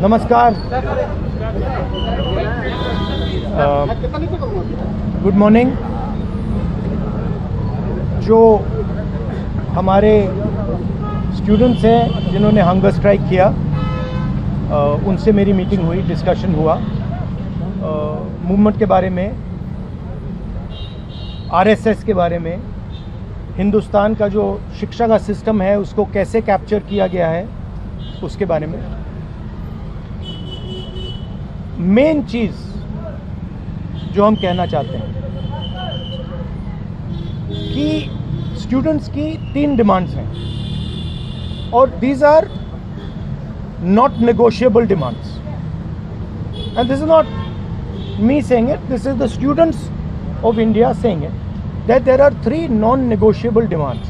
नमस्कार, good morning. जो हमारे स्टूडेंट्स हैं जिन्होंने हंगर स्ट्राइक किया, उनसे मेरी मीटिंग हुई, डिस्कशन हुआ मूवमेंट के बारे में, आरएसएस के बारे में, हिंदुस्तान का जो शिक्षा का सिस्टम है उसको कैसे कैप्चर किया गया है उसके बारे में। मेन चीज़ जो हम कहना चाहते हैं कि स्टूडेंट्स की 3 डिमांड्स हैं और these are not negotiable demands, and this is not me saying it, this is the students of India saying it, that there are 3 non negotiable demands.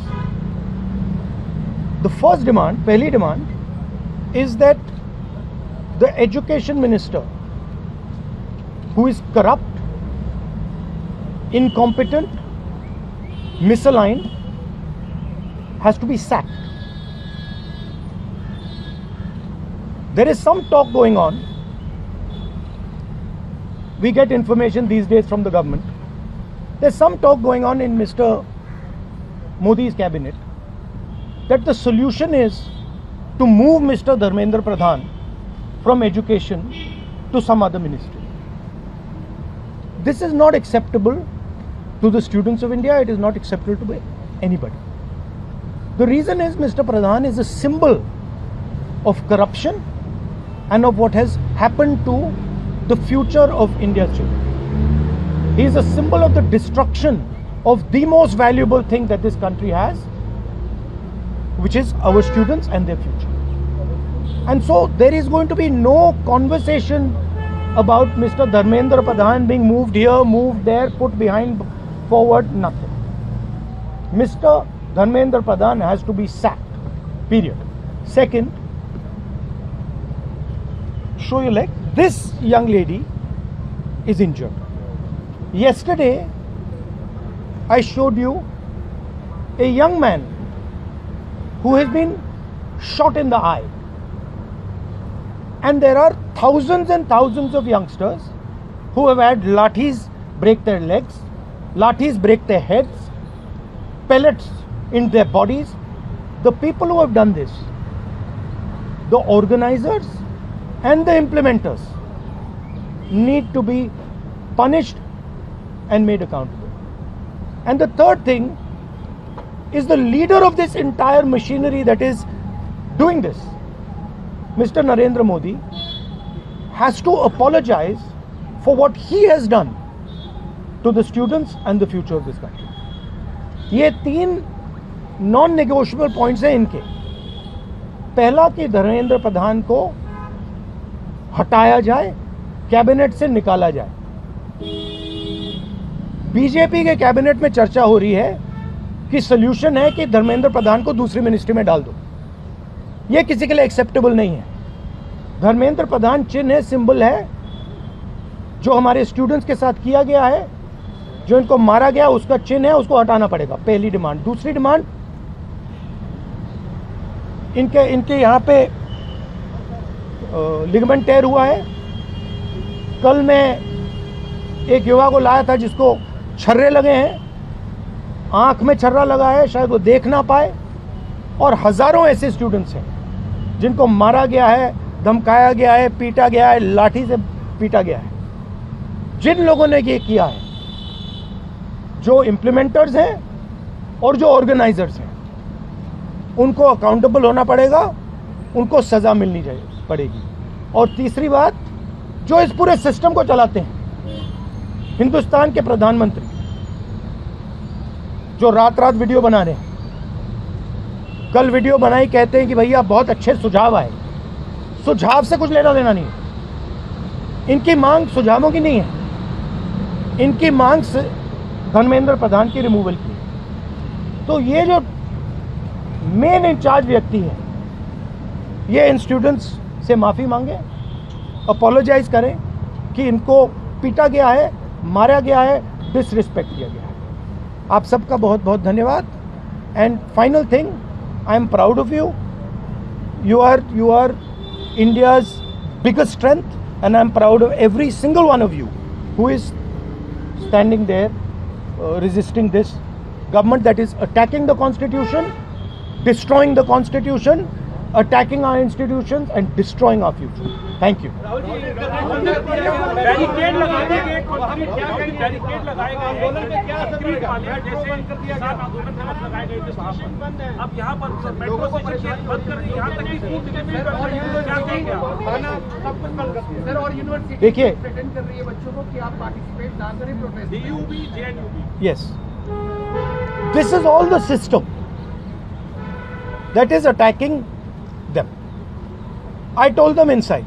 The first demand, पहली demand is that the education minister, who is corrupt, incompetent, misaligned, has to be sacked. There is some talk going on. We get information these days from the government. There's some talk going on in Mr. Modi's cabinet that the solution is to move Mr. Dharmendra Pradhan from education to some other ministry. This is not acceptable to the students of India. It is not acceptable to anybody. The reason is Mr. Pradhan is a symbol of corruption and of what has happened to the future of India's children. He is a symbol of the destruction of the most valuable thing that this country has, which is our students and their future. And so there is going to be no conversation about Mr. Dharmendra Pradhan being moved here, moved there, put behind, forward, nothing. Mr. Dharmendra Pradhan has to be sacked, period. Second, show your leg. This young lady is injured. Yesterday, I showed you a young man who has been shot in the eye. And there are thousands and thousands of youngsters who have had lathis break their legs, lathis break their heads, pellets in their bodies. The people who have done this, the organizers and the implementers, need to be punished and made accountable. And the third thing is the leader of this entire machinery that is doing this, Mr. Narendra Modi, has to apologize for what he has done to the students and the future of this country. ये 3 non negotiable points हैं इनके। पहला कि धर्मेंद्र प्रधान को हटाया जाए, cabinet से निकाला जाए। बीजेपी के कैबिनेट में चर्चा हो रही है कि सॉल्यूशन है कि धर्मेंद्र प्रधान को दूसरी मिनिस्ट्री में डाल दो। ये किसी के लिए एक्सेप्टेबल नहीं है। धर्मेंद्र प्रधान चिन्ह है, सिंबल है, जो हमारे स्टूडेंट्स के साथ किया गया है, जो इनको मारा गया उसका चिन्ह है, उसको हटाना पड़ेगा। पहली डिमांड। दूसरी डिमांड, इनके यहाँ पे लिगामेंट टेयर हुआ है। कल मैं एक युवा को लाया था जिसको छर्रे लगे हैं, आंख में छर्रा लगा है, शायद वो देख ना पाए। और हजारों ऐसे स्टूडेंट्स हैं जिनको मारा गया है, धमकाया गया है, पीटा गया है, लाठी से पीटा गया है। जिन लोगों ने ये किया है, जो इम्प्लीमेंटर्स हैं और जो ऑर्गेनाइजर्स हैं, उनको अकाउंटेबल होना पड़ेगा, उनको सजा मिलनी पड़ेगी। और तीसरी बात, जो इस पूरे सिस्टम को चलाते हैं, हिंदुस्तान के प्रधानमंत्री, जो रात रात वीडियो बना रहे हैं, कल वीडियो बनाई, कहते हैं कि भैया बहुत अच्छे सुझाव आए। सुझाव से कुछ लेना देना नहीं है। इनकी मांग सुझावों की नहीं है, इनकी मांग धर्मेंद्र प्रधान की रिमूवल की है। तो ये जो मेन इंचार्ज व्यक्ति है, ये इन स्टूडेंट्स से माफ़ी मांगे, अपोलोजाइज करें कि इनको पीटा गया है, मारा गया है, डिसरिस्पेक्ट किया गया है। आप सबका बहुत बहुत धन्यवाद। And final thing, I am proud of you. You are India's biggest strength, and I'm proud of every single one of you who is standing there resisting this government that is attacking the constitution, destroying the constitution, attacking our institutions and destroying our future. Thank you. Barricade लगाएंगे, barricade लगाएगा आंदोलन में क्या असर पड़ेगा? जैसे आंदोलन लगाए गए अब यहाँ पर मेट्रो स्टेशन बंद कर दी, यहाँ तक कि स्कूल क्या कहेंगे सर? और यूनिवर्सिटी देखिए प्रेटेंड कर रही है बच्चों को कि आप पार्टिसिपेट ना करें protest. DUB, JNUB। Yes, this is all the system that is attacking them. I told them inside,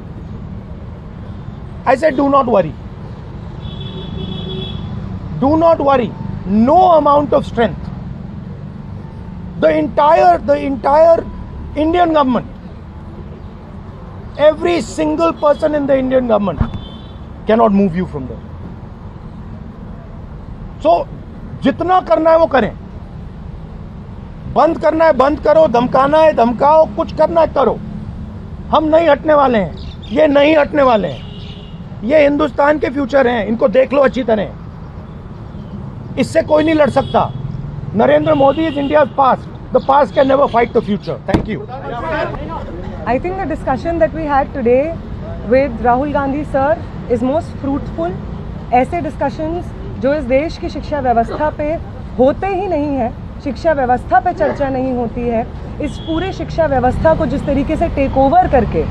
I said, do not worry. Do not worry. No amount of strength. The entire Indian government, every single person in the Indian government cannot move you from there. So, जितना करना है वो करें. बंद करना है बंद करो, धमकाना है धमकाओ, कुछ करना है करो. हम नहीं हटने वाले हैं. ये नहीं हटने वाले हैं. ये हिंदुस्तान के फ्यूचर हैं, इनको देख लो अच्छी तरह. इससे कोई नहीं लड़ सकता. Narendra Modi is India's past. The past can never fight the future. Thank you. I think the discussion that we had today with Rahul Gandhi sir is most fruitful. ऐसे discussions जो इस देश की शिक्षा व्यवस्था पे होते ही नहीं है, शिक्षा व्यवस्था पे चर्चा नहीं होती है, इस पूरे शिक्षा व्यवस्था को जिस तरीके से टेक ओवर करके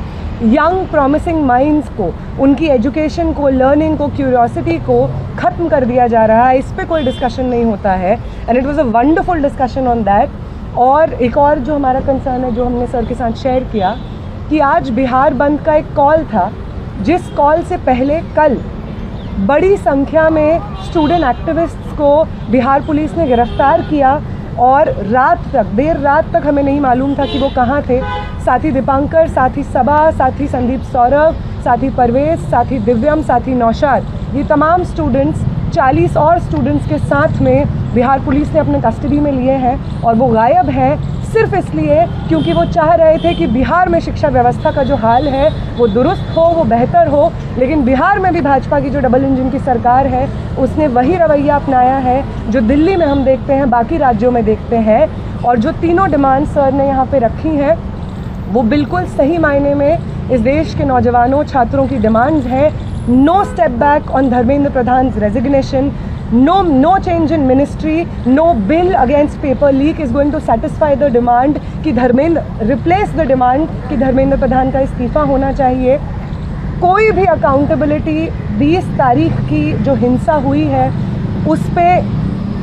यंग प्रॉमिसिंग माइंड्स को, उनकी एजुकेशन को, लर्निंग को, क्यूरियोसिटी को ख़त्म कर दिया जा रहा है, इस पे कोई डिस्कशन नहीं होता है. And it was a wonderful discussion on that. और एक और जो हमारा कंसर्न है, जो हमने सर के साथ शेयर किया, कि आज बिहार बंद का एक कॉल था, जिस कॉल से पहले कल बड़ी संख्या में स्टूडेंट एक्टिविस्ट्स को बिहार पुलिस ने गिरफ्तार किया और रात तक, देर रात तक हमें नहीं मालूम था कि वो कहाँ थे. साथी दीपांकर, साथी सबा, साथी संदीप सौरभ, साथी परवेज, साथी दिव्यम, साथी नौशाद, ये तमाम स्टूडेंट्स 40 और स्टूडेंट्स के साथ में बिहार पुलिस ने अपने कस्टडी में लिए हैं. और वो गायब हैं सिर्फ इसलिए क्योंकि वो चाह रहे थे कि बिहार में शिक्षा व्यवस्था का जो हाल है वो दुरुस्त हो, वो बेहतर हो. लेकिन बिहार में भी भाजपा की जो डबल इंजन की सरकार है, उसने वही रवैया अपनाया है जो दिल्ली में हम देखते हैं, बाकी राज्यों में देखते हैं. और जो तीनों डिमांड सर ने यहाँ पे रखी हैं, वो बिल्कुल सही मायने में इस देश के नौजवानों, छात्रों की डिमांड्स हैं. No step back on Dharmendra Pradhan resignation, no change in ministry, no bill against paper leak is going to satisfy the demand कि धर्मेंद्र replace the demand कि धर्मेंद्र प्रधान का इस्तीफा होना चाहिए. कोई भी अकाउंटेबिलिटी 20 तारीख की जो हिंसा हुई है उस पे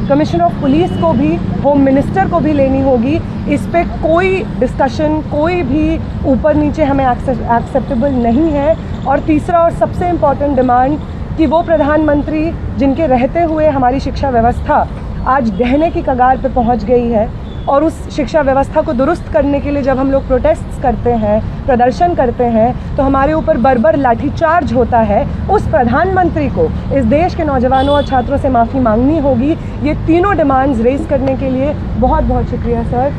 कमिश्नर ऑफ पुलिस को भी, होम मिनिस्टर को भी लेनी होगी. इस पे कोई डिस्कशन, कोई भी ऊपर नीचे हमें एक्सेप्टेबल नहीं है. और तीसरा और सबसे इम्पॉर्टेंट डिमांड कि वो प्रधानमंत्री जिनके रहते हुए हमारी शिक्षा व्यवस्था आज ढहने की कगार पे पहुंच गई है, और उस शिक्षा व्यवस्था को दुरुस्त करने के लिए जब हम लोग प्रोटेस्ट्स करते हैं, प्रदर्शन करते हैं, तो हमारे ऊपर बर्बर लाठीचार्ज होता है. उस प्रधानमंत्री को इस देश के नौजवानों और छात्रों से माफ़ी मांगनी होगी. ये तीनों डिमांड्स रेज करने के लिए बहुत बहुत शुक्रिया सर.